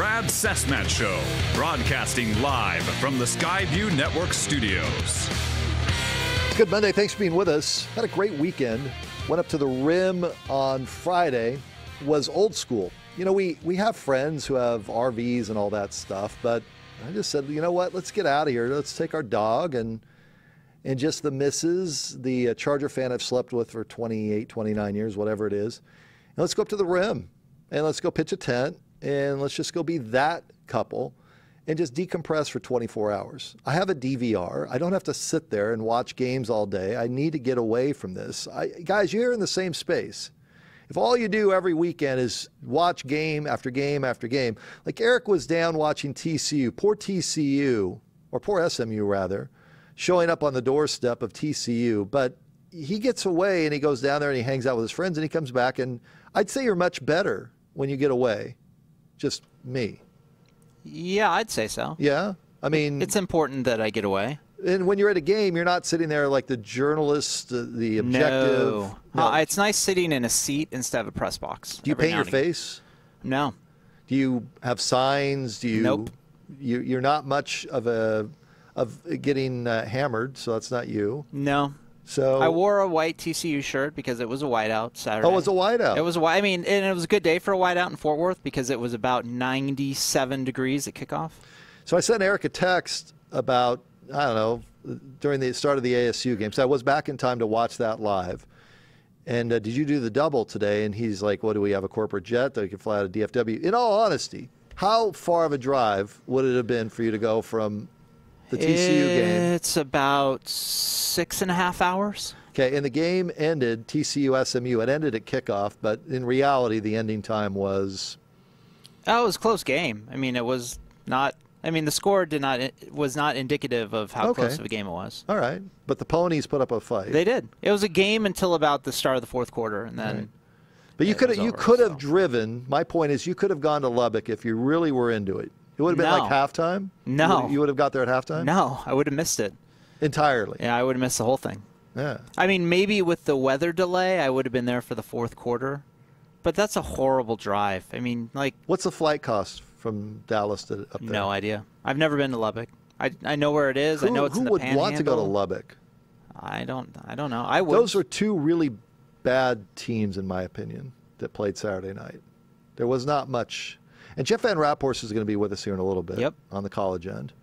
Brad Cessna Show, broadcasting live from the Skyview Network studios. Good Monday. Thanks for being with us. Had a great weekend. Went up to the Rim on Friday. Was old school. You know, we have friends who have RVs and all that stuff, but I just said, you know what? Let's get out of here. Let's take our dog and just the missus, the Charger fan I've slept with for 28, 29 years, whatever it is. And let's go up to the Rim and let's go pitch a tent and let's just go be that couple and just decompress for 24 hours. I have a DVR. I don't have to sit there and watch games all day. I need to get away from this. Guys, you're in the same space. If all you do every weekend is watch game after game after game, like Eric was down watching TCU, poor TCU, or poor SMU rather, showing up on the doorstep of TCU, but he gets away and he goes down there and he hangs out with his friends and he comes back, and I'd say you're much better when you get away. Just me. Yeah, I'd say so. Yeah? I mean, it's important that I get away. And when you're at a game, you're not sitting there like the journalist, the objective. No. It's nice sitting in a seat instead of a press box. Do you paint your face? No. Do you have signs? Do you? Nope. You're not much of getting hammered, so that's not you. No. So I wore a white TCU shirt because it was a whiteout Saturday. Oh, it was a whiteout. It was I mean, and it was a good day for a whiteout in Fort Worth because it was about 97 degrees at kickoff. So I sent Eric a text about, I don't know, during the start of the ASU game. So I was back in time to watch that live. And did you do the double today? And he's like, what, do we have a corporate jet that we can fly out of DFW? In all honesty, how far of a drive would it have been for you to go from the TCU game? It's about 6.5 hours. Okay, and the game ended, TCU-SMU. It ended at kickoff, but in reality, the ending time was? Oh, it was a close game. I mean, it was not. I mean, the score was not indicative of how close of a game it was. All right, but the Ponies put up a fight. They did. It was a game until about the start of the fourth quarter, and then. Right. But you could have driven. My point is, you could have gone to Lubbock if you really were into it. It would have been like halftime? No. You would have got there at halftime? No, I would have missed it. Entirely? Yeah, I would have missed the whole thing. Yeah. I mean, maybe with the weather delay, I would have been there for the fourth quarter. But that's a horrible drive. I mean, like... What's the flight cost from Dallas to up there? No idea. I've never been to Lubbock. I know where it is. I know it's in the Panhandle. Who would want to go to Lubbock? I don't know. I would. Those are two really bad teams, in my opinion, that played Saturday night. There was not much... And Jeff Van Raphorst is going to be with us here in a little bit on the college end.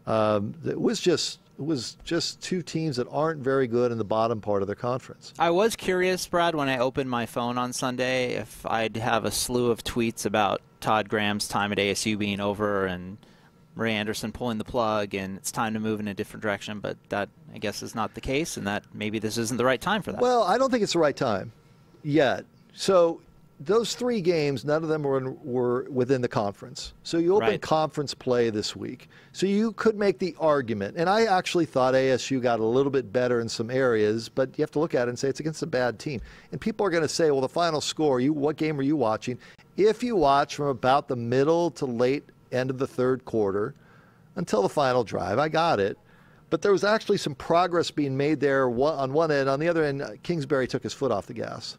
It was just two teams that aren't very good in the bottom part of their conference. I was curious, Brad, when I opened my phone on Sunday, if I'd have a slew of tweets about Todd Graham's time at ASU being over and Ray Anderson pulling the plug and it's time to move in a different direction. But that, I guess, is not the case, and that maybe this isn't the right time for that. Well, I don't think it's the right time yet. So those three games, none of them were within the conference. So you open conference play this week. So you could make the argument, and I actually thought ASU got a little bit better in some areas, but you have to look at it and say it's against a bad team. And people are going to say, well, the final score, what game are you watching? If you watch from about the middle to late end of the third quarter until the final drive, I got it. But there was actually some progress being made there on one end. On the other end, Kingsbury took his foot off the gas.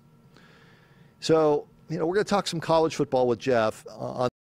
So, we're going to talk some college football with Jeff on